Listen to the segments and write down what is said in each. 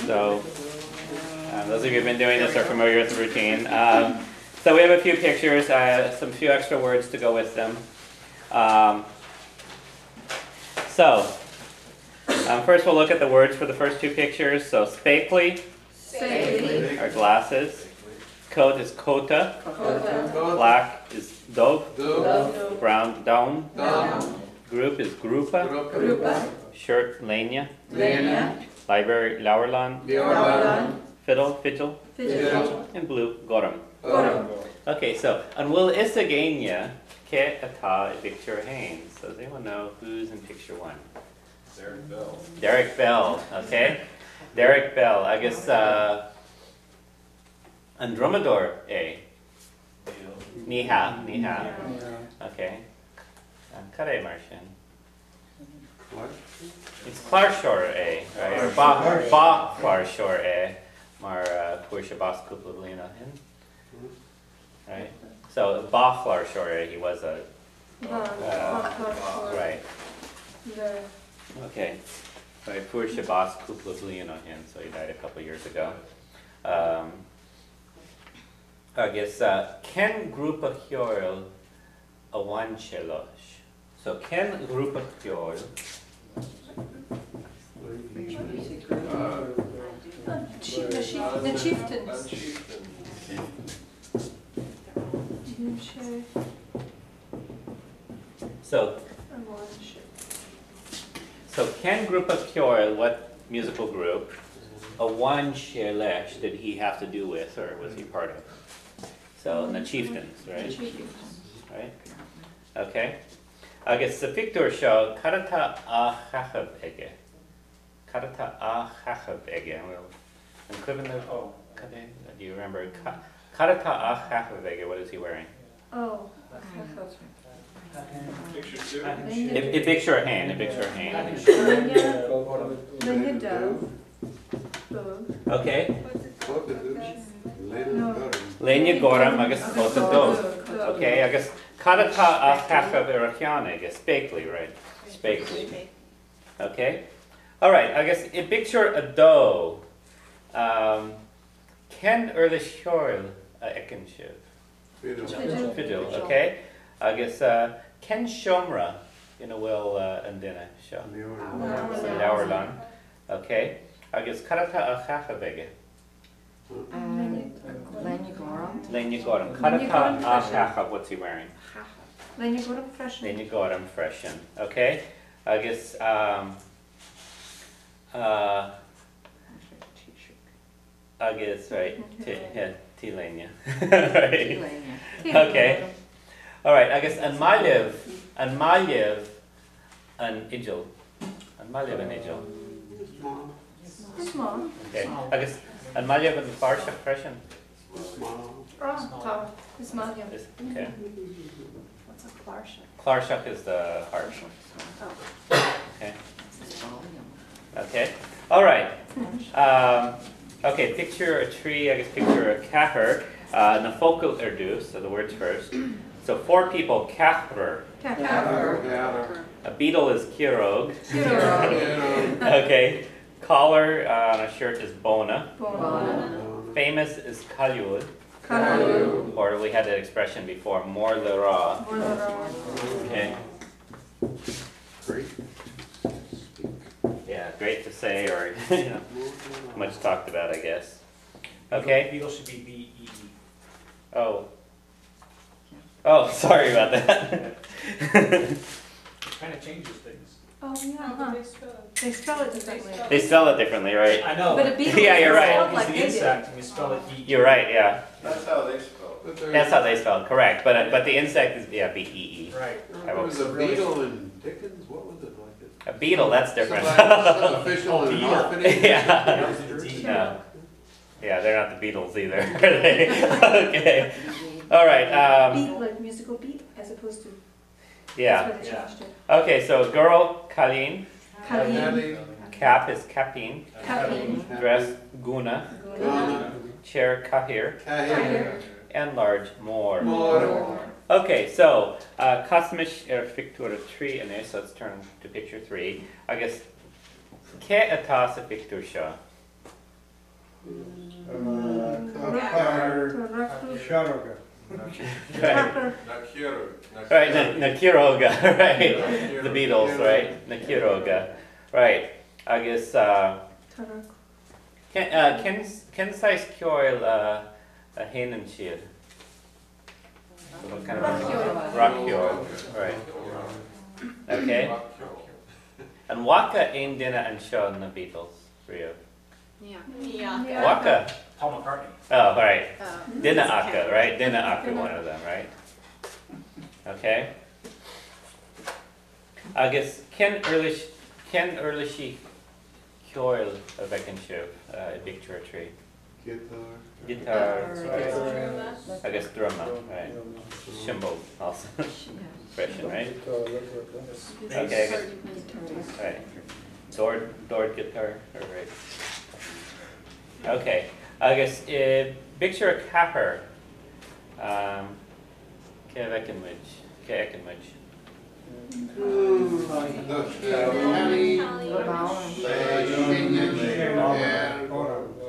So those of you who've been doing this are familiar with the routine. So we have a few pictures, some few extra words to go with them. First we'll look at the words for the first two pictures. So spakely are glasses. Coat is kota. Black is dog. Brown down. Group is grupa. Shirt lenya. Library laurlan. Fiddle fidgel. And blue goram. Okay, so and will isagania ke ata picture Haynes. So does anyone know who's in picture one? Derek Bell. Derek Bell, okay. Derek Bell, I guess Andromedor A. Niha. Okay. Kare Martian. It's Clarshore A, right? Or Ba Clarshore A. Mar Cúrsaí Bas Cúpla hin. Right? So Ba Clarshore A, he was a right. Okay. Right, Cúrsaí Bas Cúpla hin, so he died a couple years ago. I guess Ken Grupa Ceoil a one chelosh. So Ken Grupa Ceoil. The chieftains. So Ken Grupa Ceoil, what musical group? A one shelesh did he have to do with, or was he part of? So the chieftains, right? Right? Okay. I guess the Victor show Karata a chachab ege. Karata a chachab ege. And Cliven do you remember? Karata a chachab ege, what is he wearing? Oh. Picture two. A picture a hand. Lenya dove. Okay. Lenya Goram, I guess both of those. Okay, I guess Karata a chachab erachiana, I guess spakely, right? Spakely. Okay. All right, I guess a picture a doe. Ken the Ceoil a ekinshiv. Fiddle, okay. I guess Ken Shomra in a will and dinner show. Laurlan. Okay. I guess Karata a chachabege. Lenya Goram. Karata a chachab, what's he wearing? Lenya Goram freshen. Okay. I guess right. Tilenia. Right. Okay. All right. I guess and Malyev and Ijil. Small. Okay. I guess and Malyev and Farsha freshen. Small. Okay. What's a Clarshak? Clarshak is the harp. Okay. Okay. All right. Okay. Picture a tree. I guess picture a kahar. The focal erdu. So the words first. So four people. Kahar. A beetle is kirog. Okay. Collar on a shirt is bona. Famous is kalyud. Or we had that expression before, more lera. Okay. Great. Yeah, great to say, or much talked about, I guess. Okay. Beetle should be B-E-E. Oh, sorry about that. Kind of changes things. Oh yeah. They spell it differently. They spell it differently, right? I know. But a beetle Yeah, you're right. spelled like It's the they do. insect, and you spell it E. You're right, yeah. That's how they spell it. That's how they spell it, correct. But the insect is, yeah, B-E-E. Right. There was a beetle in Dickens. What was it like? A beetle, that's different. Some official in an orphanage. Yeah. It's No. Yeah, they're not the Beatles either, are they? Okay. All right. Beat, like musical beat, as opposed to. Yeah. That's why they changed it. Okay, so girl, Kalin. Kalin. Cap is Kapin. Kapin. Dress, Guna. Chair, Kahir. And large, More. Okay, so Kosmish Fictura 3, and so let's turn to picture 3. I guess, Ke atas a picture sha. Tarakru. Right. Tarakru. Right, Nakiroga, right. The Beatles, right? Nakiroga. Right. I guess Tarakru. Ken size Ceoil a Hanan Shield. What kind of rock Ceoil, right. Okay. And Waka Ain Dinner and Shaw and the Beatles for you. Yeah. Waka. Paul McCartney. Oh, right. Dinner Aka, right? Dinner Aka, one of them, right? Okay. I guess Ken Earlish Ceoil a Veckenship, a big church tree. Guitar, right. I guess drummer, right. Cymbal also. Expression, right? Okay, I guess. Right. Door guitar, right. Okay, I guess picture a capper.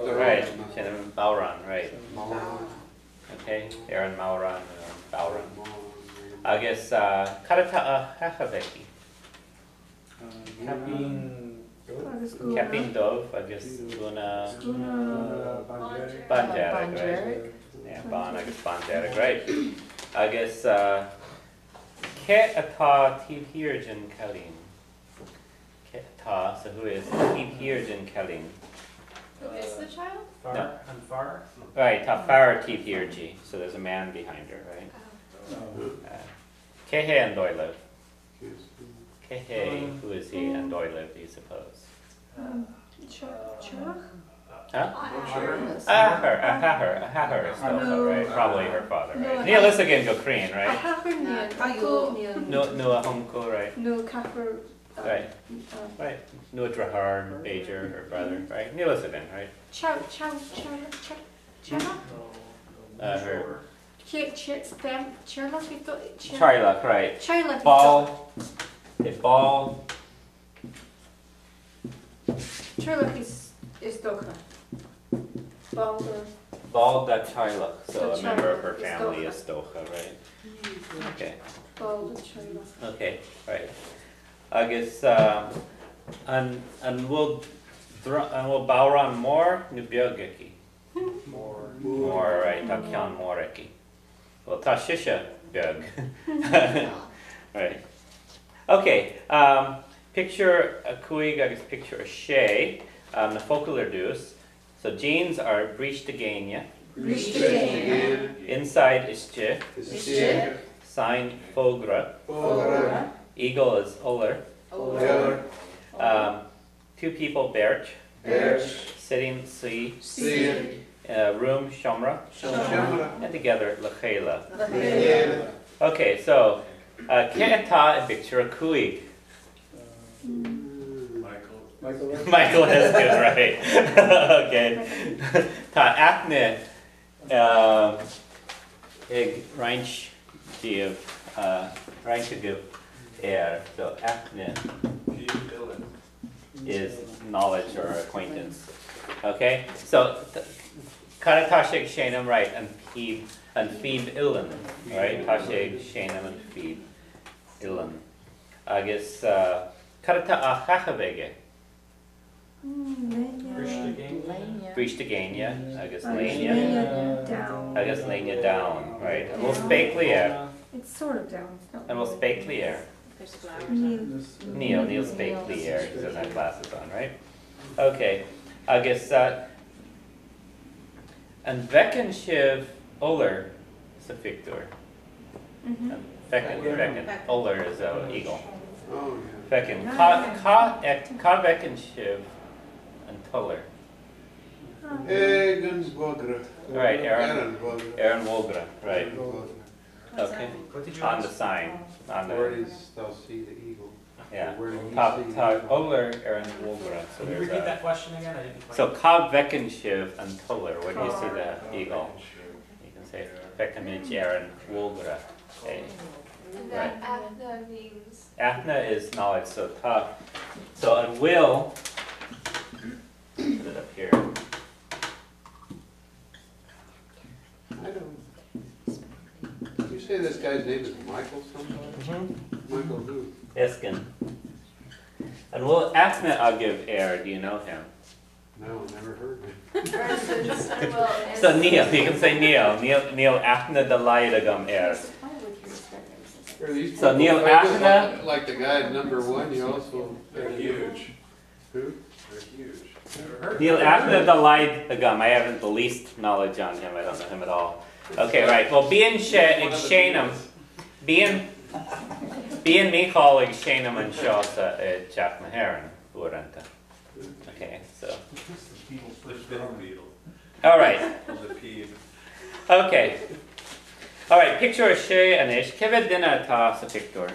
Right, Shannon Bauran, right. Okay, Aaron Mauran, Bauran. I guess Karata Hachaveki. Capin Dove, I guess Luna Banjarik, right? Yeah, Bon, I guess Banjarik, right? I guess Ke Ata Tibhirjan Kalim. Ke Ata, so who is Tibhirjan Kalim? Who is the child? Far No. and far. Right, Tafar Tibhirji, so there's a man behind her, right? Kehe and Doilev. Kehe, who is he, and Doilev, do you suppose? Charach? Huh? Ahar. Ahar is Stofa, right? Probably her father, No, right? Neil again Gokrian, right? Ahar No Ahomko, right? No, Kafir. Right. Right. No Drahar, Bajor, her brother, right? Neil again, right? Chara? Her Charlock, Charlock, right? Charlock. Ball. A ball. Charlock is Docha. Balder. Ball that Charlock. So The a member of her Charlock is family Stocha. is Stocha, right? Okay. Balder Charlock. Okay, right. I guess and we'll bow on more Nubiogeki. More right, Takyan Moreki. Well Tashisha Bug. Right. Okay. Picture a Kuig, I guess picture a Shay, the focular deuce. So genes are breach to Gania. Inside is Che. Sign Fogra. Eagle is Uller. Two people Berch. Sitting Si. Room Shamra. And together Lachela. Okay, so Ke'ata a picture a Kuig. Michael is good, right? Okay. Ta Acne ig Reinch give air. So Acne is knowledge or acquaintance. Okay? So Karatashik Shanam, right, and feed Ilan, right? Tashik Shanam and feed Ilan. I guess Karata Achachavege. Breach to Gania, I guess Lania. Down. I guess Lania down, right? And we'll spake Lear. It's sort of down. It's not And we'll spake Lear. There's flowers. Neil spake Lear. He doesn't have glasses on, right? Okay. I guess and Vecken Shiv Uller is a Victor. And Vecken Uller is an eagle. Vecken Ka Vecken Shiv and Tuller. Right, Aaron Wogra, right. Okay. What did you On the ask? sign. On Where the does thou see the eagle? yeah. Where do you Top see Uller, Aaron Wogra. So Can you there's repeat a that question again? I didn't quite. so Ka Vecken Shiv and Tuller. Where do you see the eagle? You can say Veckenich Aaron Wogra. Okay. And Right. then Athna means. Athna is knowledge, so ta. So and will put it up here. say this guy's name is Michael something? Mm-hmm. Michael who? Eskin. And well, Athna Agiv Air, do you know him? No, never heard of him. Versus, well, So Neil, you can say Neil Athna Dalaidagam Air. Are these So people Neil famous Athna- like the guy at number one, you also. They're huge. Who? They're huge. Never heard of Neil them. Athna Dalaidagam, I haven't the least knowledge on him, I don't know him at all. Okay, right, well, Being Shanam, Being Michal ag Shanam and Shota Ceacht Maharan, Uranta. Okay, so, The fifth beetle. all right. The peeve. Okay. All right, picture a Shay and Ish. Kevin dinner toss a picture.